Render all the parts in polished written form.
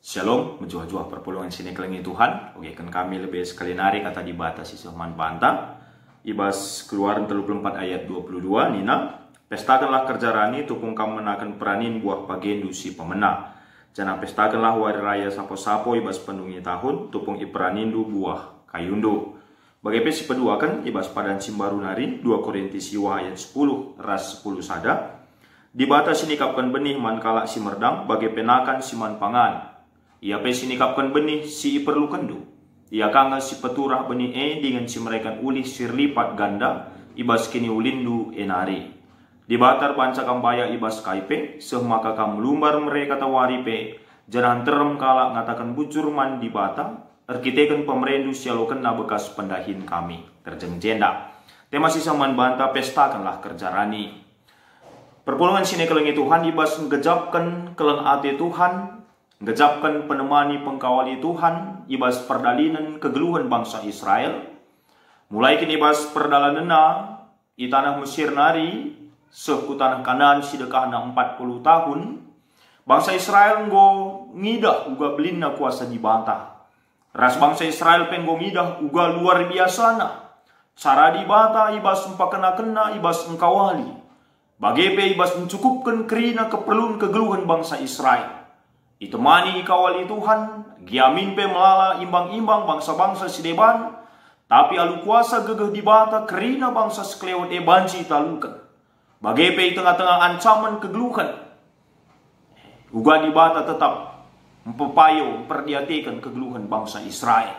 Shalom, menjuah-juah perpulungan sini kelengi Tuhan. Oke, kan kami lebih sekali nari kata dibatasi seman bantah. Ibas keluaran 34 ayat 22, Nina. Pestakanlah kerja rani, tupung kamu menakan peranin buah pagendu si pemenang. Jangan pestakanlah wari raya sapo-sapo ibas pendungi tahun, tupung iperanindu buah kayundu. Bagai pesi pedua kan, ibas padan simbaru nari, 2 Korintus ayat 10, ras 10 sada. Dibatas sinikapkan benih mankala si merdang, bagai penakan si man pangan. Ia pe sinikapkan benih si perlu kendu. Ia kanga si peturah benih dengan si mereka ulih sir lipat ganda ibas kini ulindu enari. Di batar panca kambaya ibas kaipe seh maka kam lumbar mereka tawari pe jangan terem kala ngatakan bujur man di bata arkiteken pemerendu sialoken na bekas pendahin kami terjeng jenda. Tema sisa man banta pestakanlah kerja rani. Perpulungan sini kelengi Tuhan ibas ngejapkan keleng ate Tuhan. Ngejapkan penemani pengkawali Tuhan, ibas perdalinan kegeluhan bangsa Israel. Mulai kini ibas perdalanena, i tanah Mesir nari, seku tanah Kanaan sidekah na 40 tahun. Bangsa Israel nggo ngidah uga belinna kuasa di bata. Ras bangsa Israel penggo ngidah uga luar biasa na. Cara di bata ibas empakena-kena ibas engkawali. Bagepe ibas mencukupkan kerina keperluan kegeluhan bangsa Israel. Itemani ikawali Tuhan, giamin pe melala imbang-imbang bangsa-bangsa sideban, tapi alu kuasa gegeh di bata kerina bangsa sekelewat banci talukan. Bagepe tengah-tengah ancaman kegeluhan, uga di bata tetap mempepayo memperdiatikan kegeluhan bangsa Israel.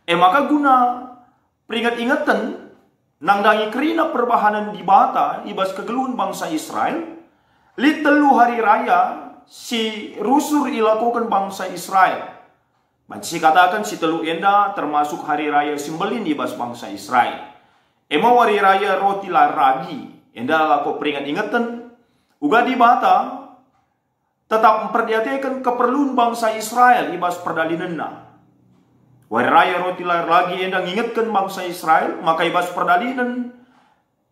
Maka guna peringat-ingatan nangdangi kerina perbahanan di bata ibas kegeluhan bangsa Israel, litelu hari raya si rusur ilakukan bangsa Israel. Banci katakan si telu enda termasuk hari raya simbolin ibas bangsa Israel. Ema hari raya roti laragi enda lako peringat ingatan uga di bata tetap memperdiatikan keperluan bangsa Israel ibas perdalinenna. Hari raya roti laragi enda ngingetkan bangsa Israel maka ibas perdalinan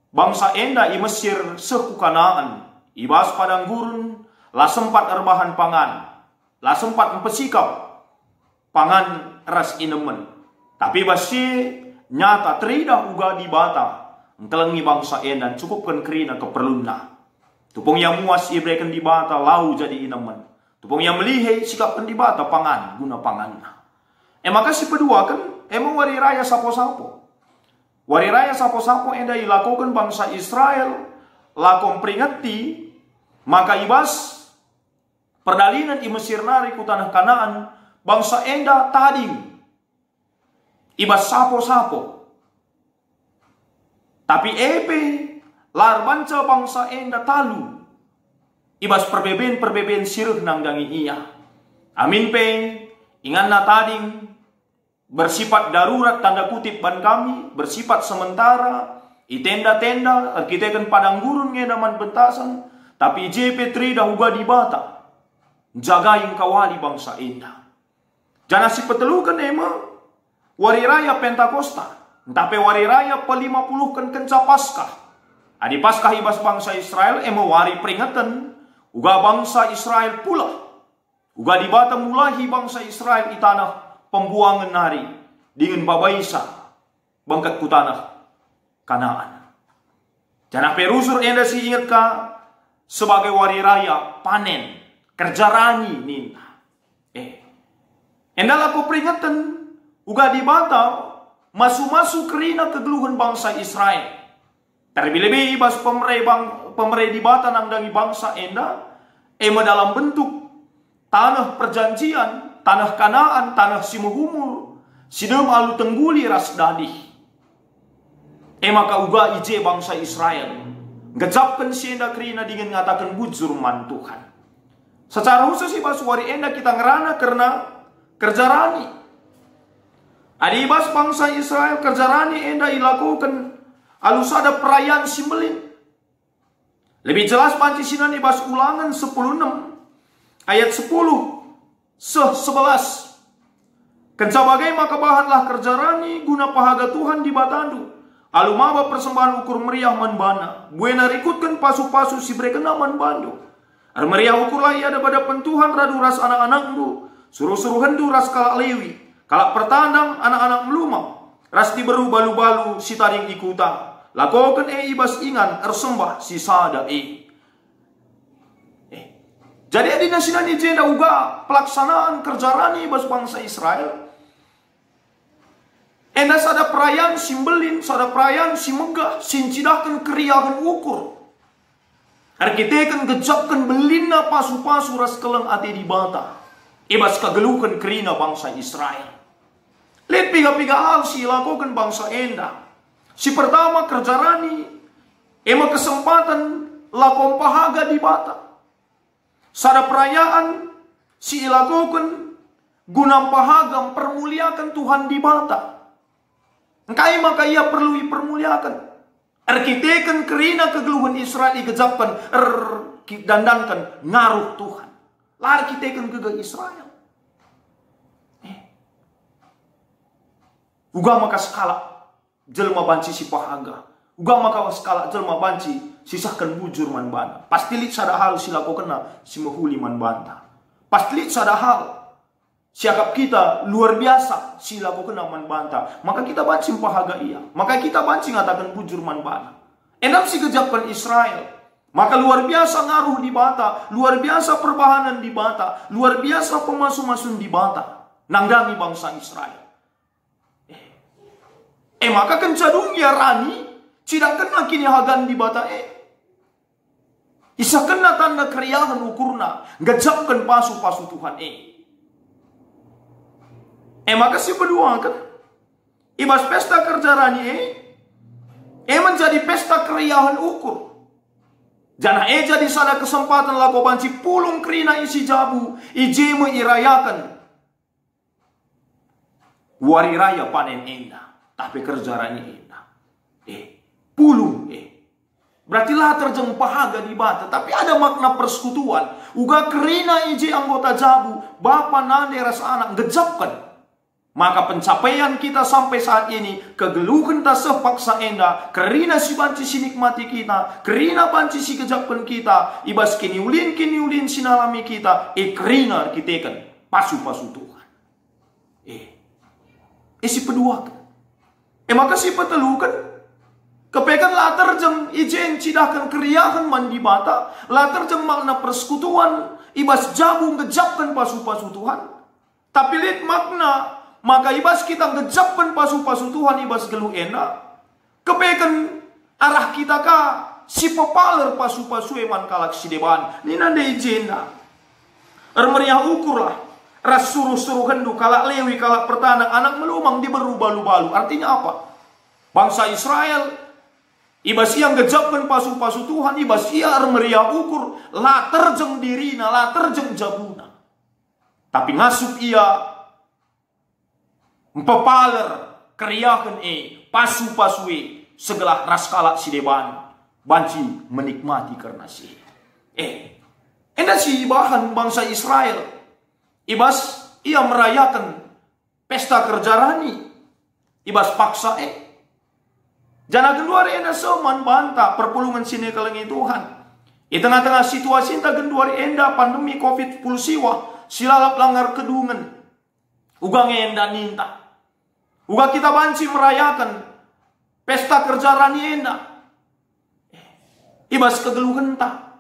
bangsa enda i Mesir seku Kanaan ibas padang gurun. Lah sempat erbahan pangan, lah sempat mempesikap pangan ras inemen. Tapi basi nyata teridah uga di bata, entelengi bangsa endan cukupkan kerina keperlunna. Tupung yang muas ibreken di bata lau jadi inemen. Tupung yang melihe sikapkan di bata pangan guna panganna. Maka si pedua kan emang wari raya sapo-sapo. Wari raya sapo-sapo enda ilakukan bangsa Israel lakom peringati maka ibas perdalinan i Mesir nari ku tanah Kanaan bangsa enda tading ibas sapo-sapo. Tapi lar banca bangsa enda talu ibas perbeben sirih nangdangi iya. Amin pe ingan na tading bersifat darurat tanda kutip ban kami bersifat sementara i tenda-tenda arkiteken padang gurun ngedaman bentasan tapi JP trida uga di bata jagain kawali bangsa enda. Jangan si petelukan ema wari raya Pentakosta. Tapi wari raya pe-50 kan kenca Paskah. Adi Paskah ibas bangsa Israel ema wari peringatan uga bangsa Israel pula. Uga di bata mulahi bangsa Israel di tanah pembuangan nari dengan babaisa bangkat ku tanah Kanaan. Jangan perusur enda si ingat ka sebagai wari raya panen. Kerja rani nina. Endal aku peringatan uga di bata masu-masu kerina kegeluhan bangsa Israel. Terlebih-lebih ibas pemerintah di bata nangdangi bangsa enda dalam bentuk tanah perjanjian, tanah Kanaan, tanah simuhumur, sidem alu tengguli ras dadi. Maka uga ije bangsa Israel ngejapkan si enda kerina dengan ngatakan bujur man Tuhan. Secara khusus ibas wari enda kita ngerana karena kerja rani. Adi ibas bangsa Israel kerja rani enda ilakukan alus ada perayaan simbolin. Lebih jelas panci sinan ibas ulangan 10:6 ayat 10 11. Kenca bagai maka bahanlah kerja rani guna pahaga Tuhan di batandu. Alu maba persembahan ukur meriah manbana. Buena rikutkan pasu-pasu si brekena manbandu. Armaria ukurlah ia pada pentuhan radu ras anak-anakmu Suruh-suruh hendu ras kalak lewi. Kalak pertandang anak-anak melumang. Ras diberu balu-balu si taring ikuta. Lakokan ibas ingan ersembah si sada Jadi adina sinani jenda uga pelaksanaan kerjarani ibas bangsa Israel. Enda sada perayaan simbelin, sada perayaan si megah, sincidahkan keriahan ukur. Arkiteken gejapkan belina pasu-pasu ras keleng ate di bata. Ibas kagelukan kerina bangsa Israel. Lihat piga-piga hal si lakukan bangsa enda. Si pertama kerjarani, ema kesempatan lakon pahaga di bata. Sada perayaan si ilakukan guna pahaga permuliakan Tuhan di bata. Engkai maka ia perlu dipermuliakan. Arkiteken kerina kegeluhan Israel digejapkan dandankan ngaruh Tuhan. Lah arkiteken kege Israel. Uga maka skala jelma banci si pahaga. Uga maka skala jelma banci sisahkan bujur man bana. Pasti lit sada hal si lakokena si mahuli man banta. Pasti lit sada hal siakap kita luar biasa si lakokena man banta. Maka kita banci pahaga iya. Maka kita banci ngatakan bujur man bana. Enam si kejapkan Israel. Maka luar biasa ngaruh di bata. Luar biasa perbahanan di bata. Luar biasa pemasu-masun di bata. Nanggangi bangsa Israel. Maka kencadung ya rani tidak kena kini hagan di bata isa kena tanda keriahan ukurna ngejapkan pasu-pasu Tuhan maka si kedua kan ibas pesta kerja rani menjadi pesta keriahan ukur. Jana jadi sada kesempatan lako banci pulung kerina isi jabu ijeme irayakan wari raya panen endah. Tapi kerjaannya enak. Pulung. Berarti lah terjeng pahaga di bata. Tapi ada makna persekutuan. Uga kerina iji anggota jabu. Bapa nande rasa anak ngejapkan. Maka pencapaian kita sampai saat ini. Kegeluhan tak sepaksa enda. Kerina si banci si nikmati kita. Kerina banci si kejapkan kita. Ibas kiniulin sinalami kita. Kerina kita kan. Pasu-pasu Tuhan. Si kedua kan. Maka si petelukan kepekan latar jeng ijen cidahkan keriahan mandi bata. Latar jeng makna persekutuan. Ibas jabu ngejapkan pasu-pasu Tuhan. Tapi lihat makna. Maka ibas kita ngejapkan pasu-pasu Tuhan. Ibas gelu enak. Kepekan arah kita ka si pepaler pasu-pasu eman kalak si deban. Ini nanda ijen dah. Meriah ukur lah. Ras suruh-suruh hendu, kalak lewi, kalak pertanang, anak melumang diberu balu-balu. Artinya apa? Bangsa Israel, ibas yang gejapkan pasu-pasu Tuhan, ibas ia meriah ukur, la terjeng dirina, la terjeng jabuna. Tapi ngasup ia, empepaler, keriakan pasu-pasu segala ras kalak si deban, banci menikmati karena si. Enda si bahan bangsa Israel. Ibas ia merayakan pesta kerjarani. Ibas paksa Jana kedua enda seman banta perpulungan sini kelengi Tuhan. Di tengah-tengah situasi enta genduari enda pandemi COVID pulsiwa silalap langgar kedungan. Uga enda ninta. Uga kita banci merayakan pesta kerjarani enda. Ibas kegeluhan ta.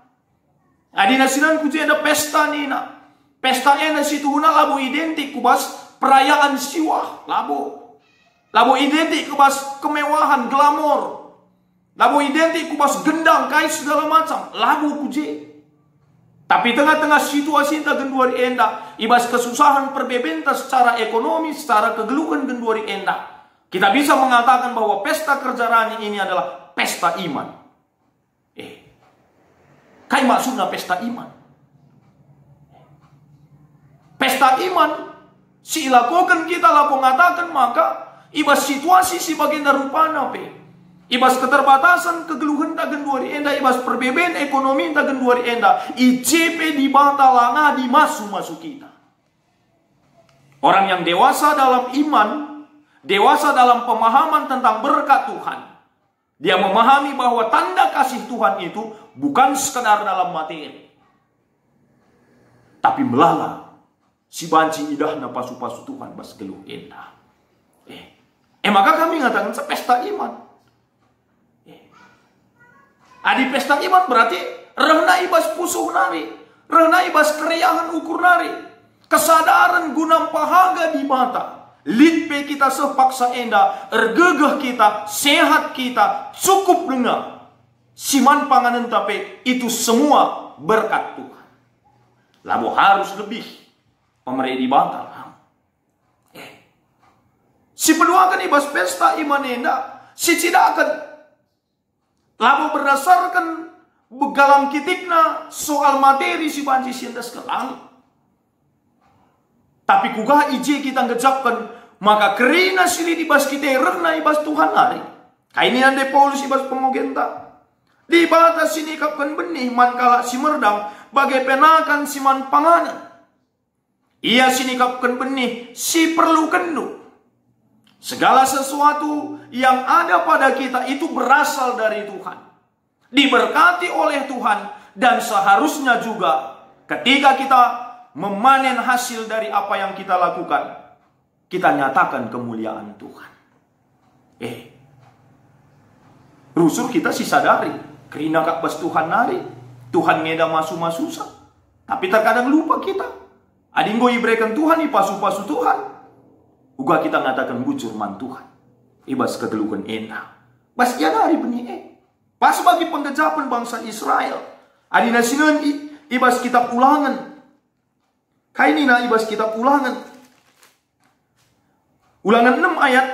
Adina sinan kuji enda pesta nina. Pesta ena situ huna labu identik kubas perayaan siwah labu. Labu identik kubas kemewahan glamor. Labu identik kubas gendang kais segala macam labu kuje. Tapi tengah-tengah situasi enta genduari enda ibas kesusahan perbebenta secara ekonomi, secara kegeluhan genduari enda. Kita bisa mengatakan bahwa pesta kerjarani ini adalah pesta iman. Kai maksudnya pesta iman? Pesta iman, si lakukan kita laku ngatakan maka ibas situasi si bagian rupana ibas keterbatasan kegeluhan tak genduari enda ibas perbeben ekonomi tak genduari enda ICP di bata langa di masuk kita. Orang yang dewasa dalam iman, dewasa dalam pemahaman tentang berkat Tuhan, dia memahami bahwa tanda kasih Tuhan itu bukan sekedar dalam materi, tapi melala Si banci idah na pasu-pasu Tuhan bas geluh endah. Maka kami ngatakan pesta iman. Adi pesta iman berarti rehna ibas pusuh nari. Rehna ibas keriahan ukur nari. Kesadaran gunam pahaga di mata. Litpe kita sepaksa enda. Ergegeh kita, sehat kita, cukup dengar. Siman panganan tapi itu semua berkat Tuhan. Lalu harus lebih. Pemerintah dibatal. Si peduakan ibas pesta iman enda. Si tidak akan. Lalu berdasarkan begalang kitikna soal materi si banci siendas ke langit. Tapi kugah ije kita ngejapkan. Maka kerina sili dibas kita rehna ibas Tuhan hari. Kainian de Paulus ibas pemogenta. Di batas sini kapkan benih mankala si merdang. Bagai penakan si man panganan. Ia sini kapkan benih si perlu kendu. Segala sesuatu yang ada pada kita itu berasal dari Tuhan. Diberkati oleh Tuhan. Dan seharusnya juga ketika kita memanen hasil dari apa yang kita lakukan, kita nyatakan kemuliaan Tuhan. Rusur kita sih sadari. Kerina kak bas Tuhan nari. Tuhan ngeda masu-masusa. Tapi terkadang lupa kita. Adinggo ibrekan Tuhan, ipasu-pasu Tuhan. Uga kita ngatakan bujur man Tuhan. Ibas kegeluhan enak. Bas ia dari benih pas bagi penggejapan bangsa Israel. Adina sinan ibas kitab ulangan. Kainina ibas kitab ulangan. Ulangan 6 ayat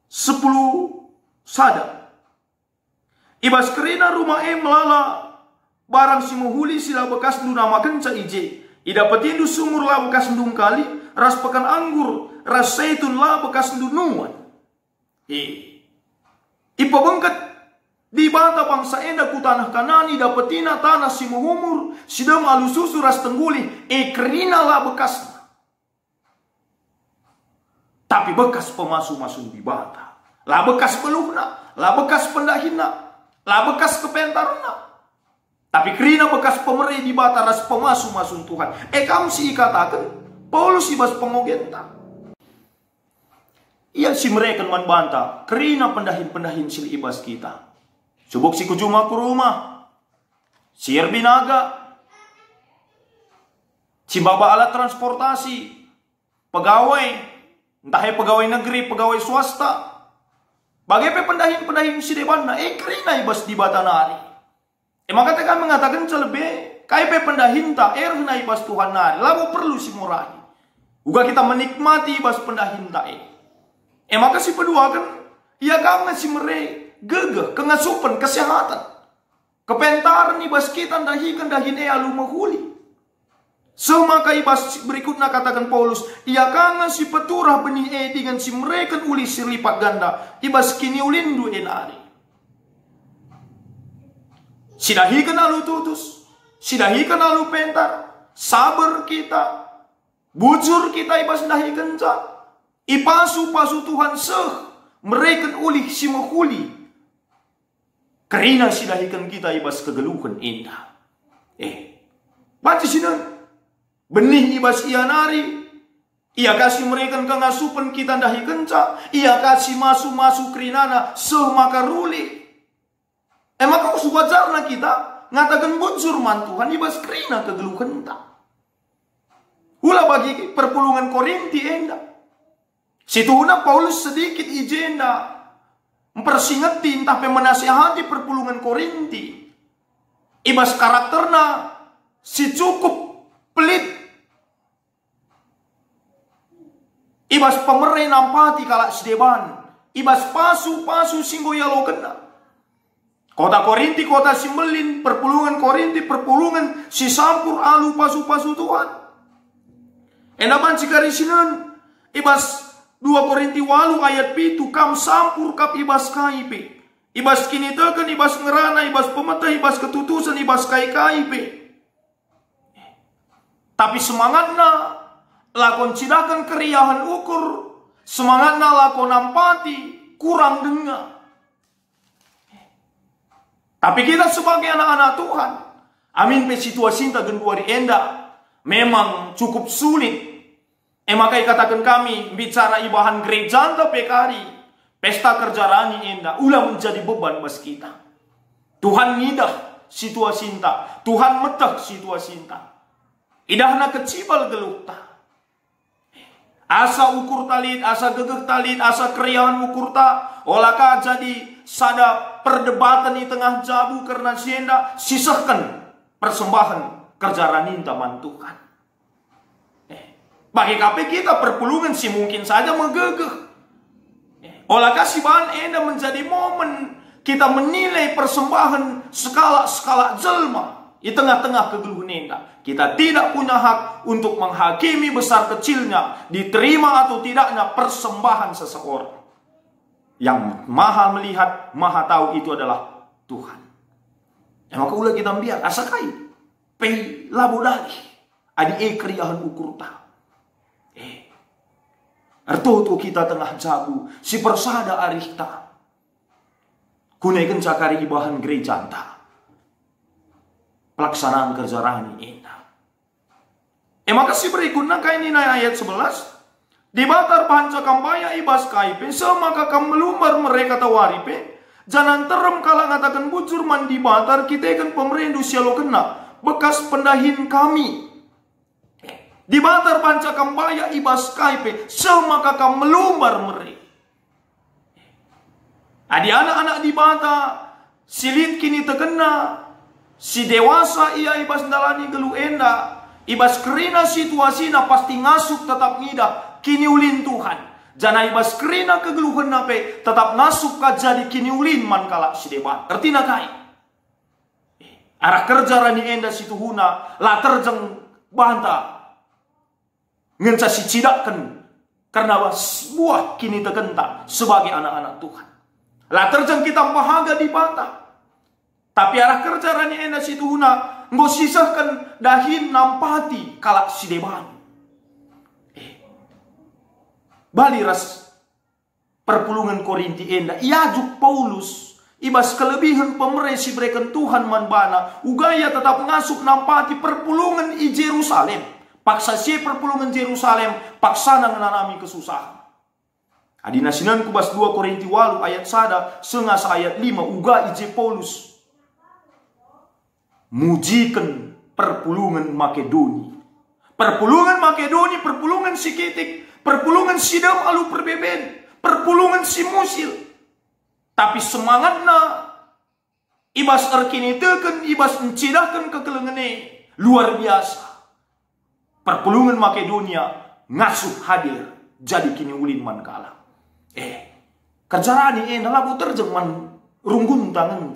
10 sada. Ibas kerina rumah melala barang si muhuli sila bekas du nama kenca ije. Ida petindu sumur lah bekas ndung kali, ras pekan anggur, ras seitun lah bekas ndunuan. Ipa bengket di bata bangsa enda ku tanah Kanani dapetina tanah si muhumur, sidam alu susu ras tengguli, kerina lah bekas. Tapi bekas pemasu-masun di bata. Lah bekas peluhna, lah bekas pendahina, lah bekas kepentarna. Tapi kerina bekas pemeri di bata ras pemasu-masun Tuhan. Kamu sih katakan, Paulus ibas pengogenta. Ia si mereka membantah, kerina pendahin-pendahin sil ibas kita. Subuk si kujuma ke rumah. Sier binaga. Si baba alat transportasi. Pegawai. Entah pegawai negeri, pegawai swasta. Bagaimana pendahin-pendahin si debanna. Kerina ibas di bata nari. Maka tekan mengatakan celebe. Kaipe pendahinta. Na ibas Tuhan nari. Lalu perlu si murahi. Uga kita menikmati ibas pendahinta. Maka si pedua kan. Ia kangen si mere. Gegeh. Kengasupan. Kesehatan. Kepentaran ibas kita. Dahikan dahin alu mahuli. Semaka ibas berikutnya katakan Paulus. Ia kangen si peturah benih dengan si mereka uli sirlipat ganda. Ibas kini ulindu enari. Sidahikan alu tutus. Sidahikan alu pentar. Sabar kita. Bujur kita ibas dahikan ca. Ipasu-pasu Tuhan seh. Mereka uli si mahuli. Kerina sidahikan kita ibas kegeluhan indah. Baca sinan. Benih ibas ia nari. Ia kasih mereka kengasupan kita dahi kenca. Ia kasih masu-masu kerinana. Seh maka ruli. Maka wajarna kita. Ngatakan bujur man Tuhan. Ibas kerina kegeluhan tak. Hula bagi perpulungan Korinti enda. Situna Paulus sedikit ijenda. Mempersingetin tapi menasihati perpulungan Korinti. Ibas karakterna. Si cukup pelit. Ibas pemerintah nampati kalak sedeban. Ibas pasu-pasu singgo yalo kena. Kota Korinti, kota Simbelin, perpulungan Korinti, perpulungan si sampur alu pasu-pasu Tuhan. Enaban cikari sinan. Ibas 2 Korinti 8 ayat 7. Kam sampur kap ibas kaipe. Ibas kini teken, ibas ngerana, ibas pemetah, ibas ketutusan, ibas kai-kaipe. Tapi semangatna lakon cidakan keriahan ukur. Semangatna lakon nampati kurang dengar. Tapi kita sebagai anak-anak Tuhan. Amin pe situasi ta genduari enda. memang cukup sulit. Makai katakan kami bicara ibahan gereja anta pekari, pesta kerja rani enda, ulah menjadi beban bas kita. Tuhan ngidah situasi inta, Tuhan metah situasi inta. Idahna kecibal gelukta. Asa ukur talit, asa gegeh talit, asa keriahan ukur ta, olaka jadi sada perdebatan di tengah jabu karena sienda sisahkan persembahan kerja rani taman Tuhan. Bagi KP kita perpulungan sih mungkin saja menggegeh. Olah kasih bahan enda menjadi momen kita menilai persembahan skala jelma di tengah-tengah kegeluhan enda. Kita tidak punya hak untuk menghakimi besar kecilnya, diterima atau tidaknya persembahan seseorang. Yang maha melihat, maha tahu itu adalah Tuhan. Maka ulah kita biar asakai pei labo dari adi keriahan ukur ta. Arto kita tengah jabu si persada arihta. Kunaikan cakari ibahan gereja anta. Pelaksanaan kerja rani enda. Maka si berikutnya kain ini ayat 11. Di batar panca kambaya ibas kaipe semaka kam melumbar mereka tawaripe. Jangan terem kala ngatakan bujur mandi batar kita kan pemerindu sialo kena bekas pendahin kami. Di batar panca kambaya ibas kaipe semaka kam melumbar mereka. Adi anak-anak di bata silit kini terkena, si dewasa ia ibas dalani gelu enda, ibas kerina situasi na pasti ngasuk tetap ngidah kini ulin Tuhan. Jana ibas kerina kegeluhan nape tetap ngasuk ka jadi kini ulin man kala si debat. Artinya kai arah kerja rani enda situ huna la terjeng banta ngenca si cidakan karena buah kini tergenta sebagai anak-anak Tuhan. La terjang kita bahagia di bata. Tapi arah kerja rani enda situ huna nggo sisahkan dahin nampati kala si deban. Bali ras perpulungan Korinti enda iajuk Paulus ibas kelebihan pemeresi berikan Tuhan manbana ugaya tetap ngasuk nampati perpulungan i Jerusalem. Paksa si perpulungan Jerusalem paksana menanami kesusahan. Adina sinan kubas 2 Korinti 8 ayat sada sengas ayat 5 uga ije Paulus mujikan perpulungan Makedoni. Perpulungan Makedoni, perpulungan si Kitik, perpulungan si Dam alu perbeben, perpulungan si Musil. Tapi semangatna ibas erkini teken, ibas encidahkan kekelengene luar biasa. Perpulungan Makedonia ngasuh hadir jadi kini ulin man kala. Kerjarani lagu terjemahan runggun tangan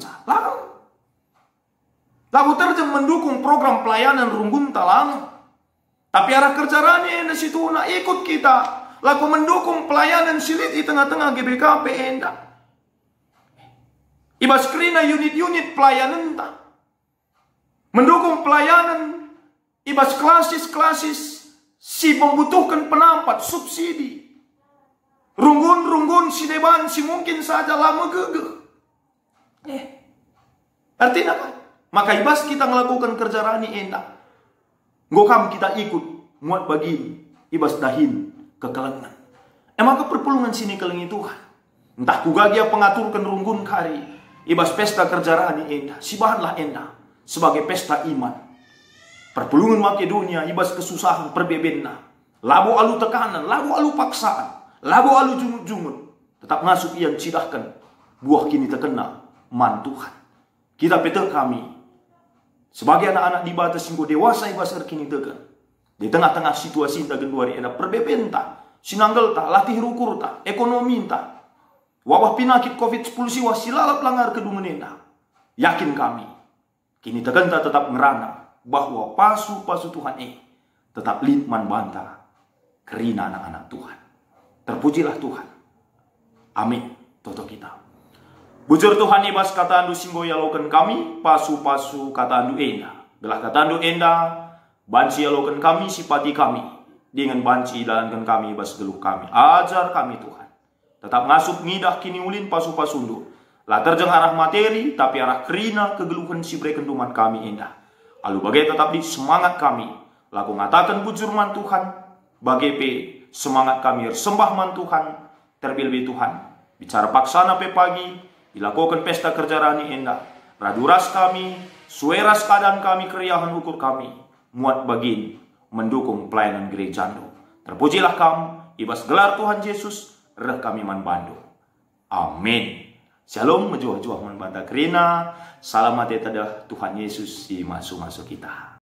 lagu terjem mendukung program pelayanan runggun talang. Tapi arah kerjarani enda situ na ikut kita lagu mendukung pelayanan silit di tengah-tengah GBKP enda. Ibas kerina unit-unit pelayanan ta. Mendukung pelayanan ibas klasis si membutuhkan penampat subsidi. Runggun si deban si mungkin saja lama gegeh. Artinya apa? Maka ibas kita melakukan kerja rani enda. Ngokam kita ikut muat bagi ibas dahin kekelengan. Maka perpulungan sini kelengi Tuhan. Entah kugagia pengaturkan runggun kari. Ibas pesta kerja rani enda. Si bahanlah enda. Sebagai pesta iman. Perpulungan Makedonia ibas kesusahan perbebenna. Labu alu tekanan, labu alu paksaan, labu alu jumut-jumut. Tetap ngasup yang cidahkan. Buah kini terkena man Tuhan. Kita petel kami. Sebagai anak-anak di batas singgo dewasa ibas kini tekan. Di tengah-tengah situasi ta genduari ada perbebenta. Sinanggal ta, latih rukur ta, ekonomi ta. Wabah penyakit COVID-10 siwa silalap langar kedungan enda. Yakin kami. Kini tekan ta tetap ngerana. Bahwa pasu-pasu Tuhan tetap litman banta kerina anak-anak Tuhan. Terpujilah Tuhan. Amin. Toto kita. Bujur Tuhan ibas kata andu singgo yalokan kami pasu-pasu kata andu enda. Belah kata andu enda banci yalokan kami sipati kami dengan banci dalankan kami ibas geluh kami. Ajar kami Tuhan. Tetap ngasup ngidah kini ulin pasu-pasundu. Lah terjeng arah materi tapi arah kerina kegeluhan si brekenduman kami enda. Lalu bagai tetap di semangat kami laku ngatakan bujur man Tuhan, bagi pe semangat kami sembah man Tuhan, terlebih Tuhan. Bicara paksana pe pagi, dilakukan pesta kerja rani endah. Raduras kami, sueras keadaan kami, keriahan ukur kami, muat bagin, mendukung pelayanan gereja Ando. Terpujilah kamu, ibas gelar Tuhan Yesus, reh kami man bandu. Amin. Shalom, menjuah-juah man banta kerina. Salamat ya tadah Tuhan Yesus si masuk-masuk kita.